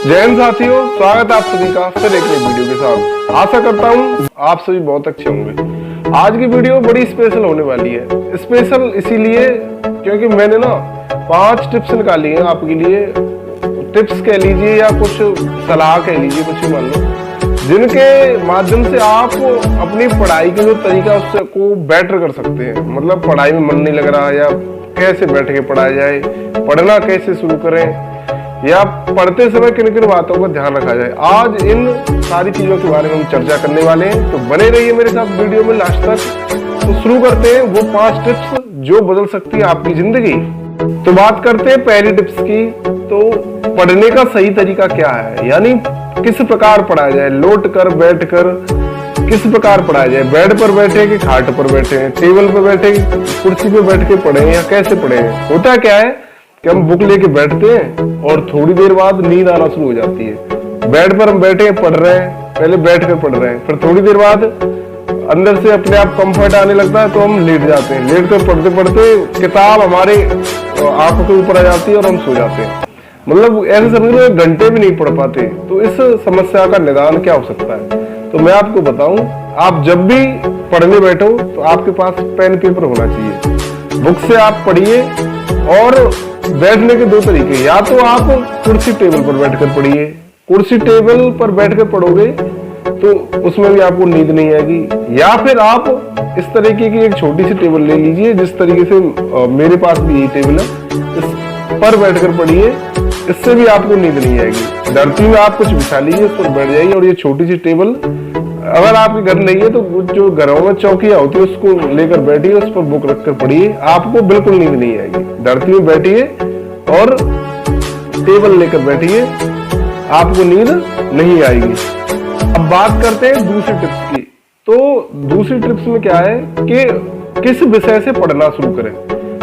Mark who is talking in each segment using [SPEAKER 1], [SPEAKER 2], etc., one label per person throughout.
[SPEAKER 1] जय हिंद साथियों, स्वागत है आप सभी का फिर एक नई वीडियो के साथ। आशा करता हूँ आप सभी बहुत अच्छे होंगे। आज की वीडियो बड़ी स्पेशल होने वाली है। स्पेशल इसीलिए क्योंकि मैंने ना 5 टिप्स निकाली हैं आपके लिए। टिप्स कह लीजिए या कुछ सलाह कह लीजिए, कुछ भी मान लो, जिनके माध्यम से आप अपनी पढ़ाई के जो तरीका उससे को बेटर कर सकते हैं। मतलब पढ़ाई में मन नहीं लग रहा या कैसे बैठ के पढ़ाया जाए, पढ़ना कैसे शुरू करें, या पढ़ते समय किन किन बातों का ध्यान रखा जाए। आज इन सारी चीजों के बारे में हम चर्चा करने वाले हैं, तो बने रहिए मेरे साथ वीडियो में लास्ट तक। तो शुरू करते हैं वो 5 टिप्स जो बदल सकती है आपकी जिंदगी। तो बात करते हैं पहली टिप्स की। तो पढ़ने का सही तरीका क्या है, यानी किस प्रकार पढ़ाया जाए, लौट कर बैठ कर किस प्रकार पढ़ाया जाए। बेड पर बैठे कि खाट पर बैठे, टेबल पर बैठे, कुर्सी पर बैठ के पढ़े या कैसे पढ़े। होता क्या है कि हम बुक लेके बैठते हैं और थोड़ी देर बाद नींद आना शुरू हो जाती है। बेड पर हम बैठे पढ़ रहे हैं, पहले बैठ कर पढ़ रहे हैं, फिर थोड़ी देर बाद अंदर से अपने आप कंफर्ट आने लगता है तो हम लेट जाते हैं। लेट कर पढ़ते पढ़ते किताब हमारे आंखों के ऊपर आ जाती है और हम सो जाते हैं। मतलब ऐसे समझ लो 1 घंटे भी नहीं पढ़ पाते। तो इस समस्या का निदान क्या हो सकता है, तो मैं आपको बताऊं। आप जब भी पढ़ने बैठो तो आपके पास पेन पेपर होना चाहिए। बुक से आप पढ़िए। और बैठने के 2 तरीके, या तो आप कुर्सी टेबल पर बैठकर पढ़िए। कुर्सी टेबल पर बैठकर पढ़ोगे तो उसमें भी आपको नींद नहीं आएगी। या फिर आप इस तरीके की एक छोटी सी टेबल ले लीजिए, जिस तरीके से मेरे पास भी यही टेबल है, इस पर बैठकर पढ़िए। इससे भी आपको नींद नहीं आएगी। धरती में आप कुछ बिछा लीजिए, उस पर बैठ जाइए। और ये छोटी सी टेबल अगर आपके घर नहीं है तो जो घरों में चौकियां होती है उसको लेकर बैठिए, उस पर बुक रखकर पढ़िए। आपको बिल्कुल नींद नहीं आएगी। धरती में बैठिए और टेबल लेकर बैठिए, आपको नींद नहीं आएगी। अब बात करते हैं दूसरी टिप्स की। तो दूसरी टिप्स में क्या है कि किस विषय से पढ़ना शुरू करें।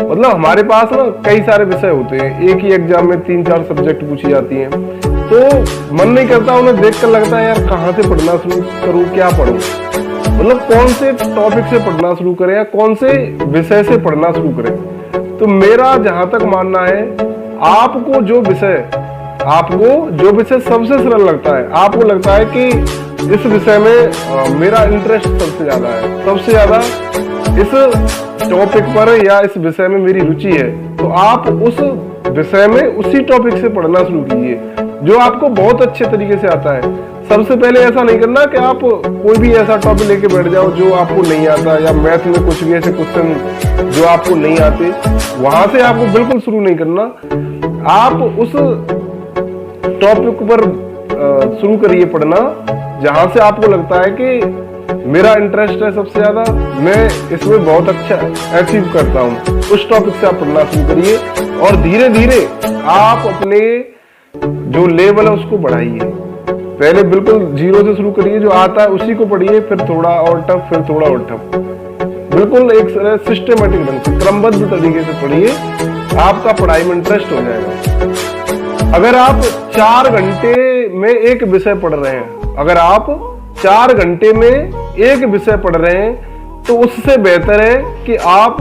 [SPEAKER 1] मतलब हमारे पास ना कई सारे विषय होते हैं, एक ही एग्जाम में 3-4 सब्जेक्ट पूछी जाती हैं, तो मन नहीं करता, उन्हें देखकर लगता है यार कहाँ से पढ़ना शुरू करूँ, क्या पढूं। मतलब कौन से टॉपिक से पढ़ना शुरू करें या कौन से विषय से पढ़ना शुरू करें। तो मेरा जहां तक मानना है, आपको जो विषय सबसे सरल लगता है, आपको लगता है कि इस विषय में मेरा इंटरेस्ट सबसे ज्यादा है, सबसे ज्यादा इस टॉपिक पर या इस विषय में मेरी रुचि है, तो आप उस विषय में उसी टॉपिक से पढ़ना शुरू कीजिए जो आपको बहुत अच्छे तरीके से आता है। सबसे पहले ऐसा नहीं करना कि आप कोई भी ऐसा टॉपिक लेके बैठ जाओ जो आपको नहीं आता, या मैथ में कुछ भी ऐसे क्वेश्चन जो आपको नहीं आते, वहां से आपको बिल्कुल शुरू नहीं करना। आप उस टॉपिक पर शुरू करिए पढ़ना जहां से आपको लगता है कि मेरा इंटरेस्ट है सबसे ज्यादा, मैं इसमें बहुत अच्छा अचीव करता हूं। उस टॉपिक से आप पढ़ना शुरू करिए और धीरे धीरे आप अपने जो लेवल है उसको बढ़ाइए। पहले बिल्कुल 0 से शुरू करिए, जो आता है उसी को पढ़िए, फिर थोड़ा और टफ, फिर थोड़ा और टफ। बिल्कुल एक सिस्टमेटिक ढंग से, क्रमबद्ध तरीके से पढ़िए, आपका पढ़ाई में इंटरेस्ट हो जाएगा। अगर आप 4 घंटे में एक विषय पढ़ रहे हैं, अगर आप 4 घंटे में एक विषय पढ़ रहे हैं, तो उससे बेहतर है कि आप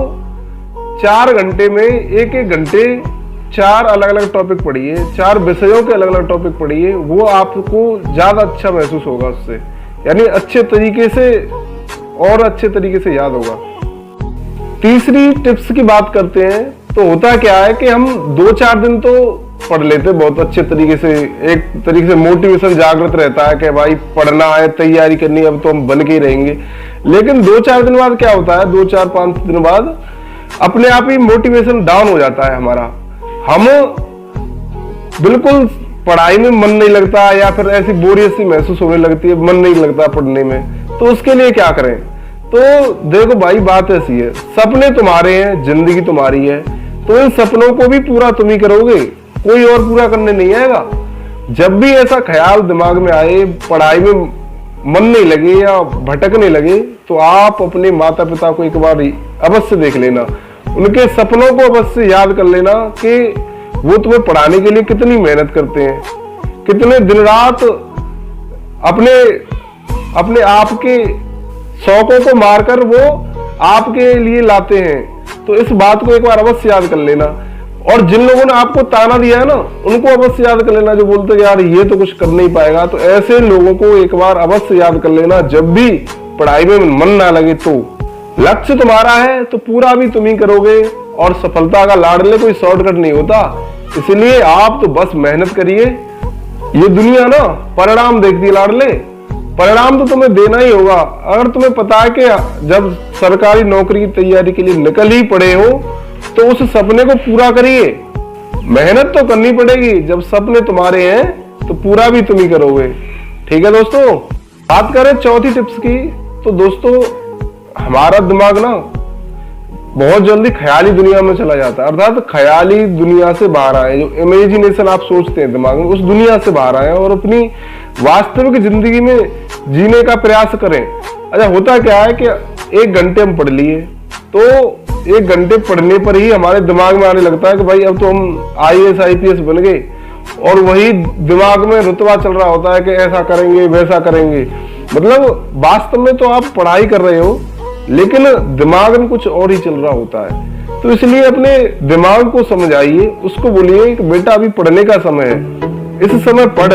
[SPEAKER 1] 4 घंटे में एक घंटे 4 अलग अलग टॉपिक पढ़िए, 4 विषयों के अलग अलग टॉपिक पढ़िए। वो आपको ज्यादा अच्छा महसूस होगा उससे, यानी अच्छे तरीके से याद होगा। तीसरी टिप्स की बात करते हैं। तो होता क्या है कि हम 2-4 दिन तो पढ़ लेते बहुत अच्छे तरीके से, एक तरीके से मोटिवेशन जागृत रहता है कि भाई पढ़ना है, तैयारी करनी है, अब तो हम बन के ही रहेंगे। लेकिन 2-4 दिन बाद क्या होता है, 2-4-5 दिन बाद अपने आप ही मोटिवेशन डाउन हो जाता है हमारा। हम बिल्कुल पढ़ाई में मन नहीं लगता, या फिर ऐसी बोरियत सी महसूस होने लगती है, मन नहीं लगता पढ़ने में। तो उसके लिए क्या करें। तो देखो भाई, बात ऐसी है, सपने तुम्हारे हैं, जिंदगी तुम्हारी है, तो इन सपनों को भी पूरा तुम ही करोगे, कोई और पूरा करने नहीं आएगा। जब भी ऐसा ख्याल दिमाग में आए, पढ़ाई में मन नहीं लगे या भटकने लगे, तो आप अपने माता पिता को एक बार अवश्य देख लेना, उनके सपनों को अवश्य याद कर लेना कि वो तुम्हें पढ़ाने के लिए कितनी मेहनत करते हैं, कितने दिन रात अपने आप के शौकों को मारकर वो आपके लिए लाते हैं। तो इस बात को एक बार अवश्य याद कर लेना। और जिन लोगों ने आपको ताना दिया है ना, उनको अवश्य याद कर लेना, जो बोलते हैं यार ये तो कुछ कर नहीं पाएगा, तो ऐसे लोगों को एक बार अवश्य याद कर लेना। जब भी पढ़ाई में मन ना लगे तो लक्ष्य तुम्हारा है तो पूरा भी तुम ही करोगे, और सफलता का लाडले कोई शॉर्टकट नहीं होता। इसलिए आप तो बस मेहनत करिए। ये दुनिया ना परिणाम देखती है लाडले, परिणाम तो तुम्हें देना ही होगा। अगर तुम्हें पता है कि जब सरकारी नौकरी की तैयारी के लिए निकल ही पड़े हो तो उस सपने को पूरा करिए। मेहनत तो करनी पड़ेगी, जब सपने तुम्हारे हैं तो पूरा भी तुम ही करोगे। ठीक है दोस्तों, बात करें चौथी टिप्स की, तो दोस्तों हमारा दिमाग ना बहुत जल्दी ख्याली दुनिया में चला जाता है, अर्थात ख्याली दुनिया से बाहर आए, जो इमेजिनेशन आप सोचते हैं दिमाग में, उस दुनिया से बाहर आए और अपनी वास्तविक जिंदगी में जीने का प्रयास करें। अच्छा, होता क्या है कि 1 घंटे हम पढ़ लिए तो 1 घंटे पढ़ने पर ही हमारे दिमाग में आने लगता है कि भाई अब तो हम IAS IPS बन गए, और वही दिमाग में रुतबा चल रहा होता है कि ऐसा करेंगे वैसा करेंगे। मतलब वास्तव में तो आप पढ़ाई कर रहे हो लेकिन दिमाग में कुछ और ही चल रहा होता है। तो इसलिए अपने दिमाग को समझाइए, उसको बोलिए कि बेटा अभी पढ़ने का समय है, इस समय पढ़,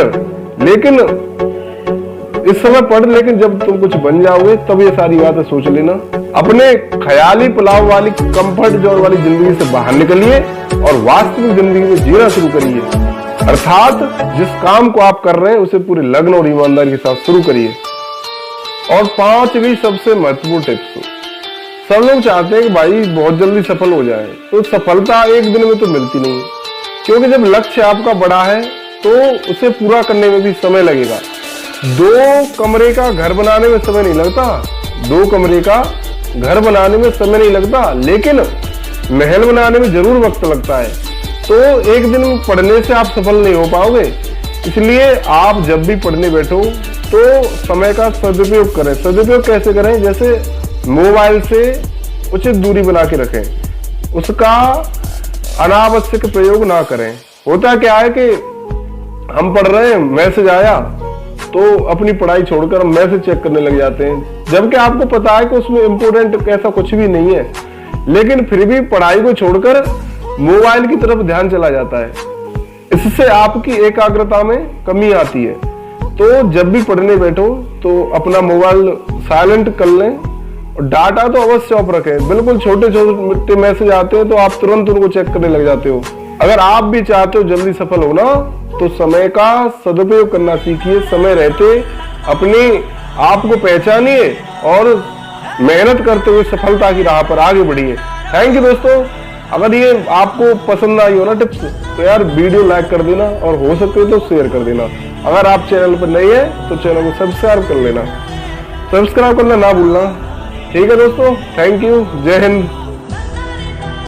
[SPEAKER 1] लेकिन इस समय पढ़, लेकिन जब तुम कुछ बन जाओगे तब ये सारी बातें सोच लेना। अपने ख्याली पुलाव वाली कंफर्ट जोन वाली जिंदगी से बाहर निकलिए और वास्तविक जिंदगी में जीना शुरू करिए। अर्थात जिस काम को आप कर रहे हैं उसे पूरे लगन और ईमानदारी के साथ शुरू करिए। और 5वीं सबसे महत्वपूर्ण टिप्स, सब लोग चाहते हैं कि भाई बहुत जल्दी सफल हो जाए, तो सफलता एक दिन में तो मिलती नहीं, क्योंकि जब लक्ष्य आपका बड़ा है तो उसे पूरा करने में भी समय लगेगा। 2 कमरे का घर बनाने में समय नहीं लगता, 2 कमरे का घर बनाने में समय नहीं लगता, लेकिन महल बनाने में जरूर वक्त लगता है। तो एक दिन पढ़ने से आप सफल नहीं हो पाओगे। इसलिए आप जब भी पढ़ने बैठो तो समय का सदुपयोग करें। सदुपयोग कैसे करें? जैसे मोबाइल से उचित दूरी बना के रखें, उसका अनावश्यक प्रयोग ना करें। होता क्या है कि हम पढ़ रहे हैं, मैसेज आया तो अपनी पढ़ाई छोड़कर हम मैसेज चेक करने लग जाते हैं, जबकि आपको पता है कि उसमें इम्पोर्टेंट ऐसा कुछ भी नहीं है, लेकिन फिर भी पढ़ाई को छोड़कर मोबाइल की तरफ ध्यान चला जाता है। इससे आपकी एकाग्रता में कमी आती है। तो जब भी पढ़ने बैठो तो अपना मोबाइल साइलेंट कर लें और डाटा तो अवश्य ऑफ रखें। बिल्कुल छोटे छोटे मैसेज आते हैं तो आप तुरंत उनको चेक करने लग जाते हो। अगर आप भी चाहते हो जल्दी सफल होना तो समय का सदुपयोग करना सीखिए। समय रहते अपने आप को पहचानिए और मेहनत करते हुए सफलता की राह पर आगे बढ़िए। थैंक यू दोस्तों। अगर ये आपको पसंद आई हो ना टिप्स, तो यार वीडियो लाइक कर देना और हो सके तो शेयर कर देना। अगर आप चैनल पर नए हैं तो चैनल को सब्सक्राइब कर लेना, सब्सक्राइब करना ना भूलना। ठीक है दोस्तों, थैंक यू, जय हिंद।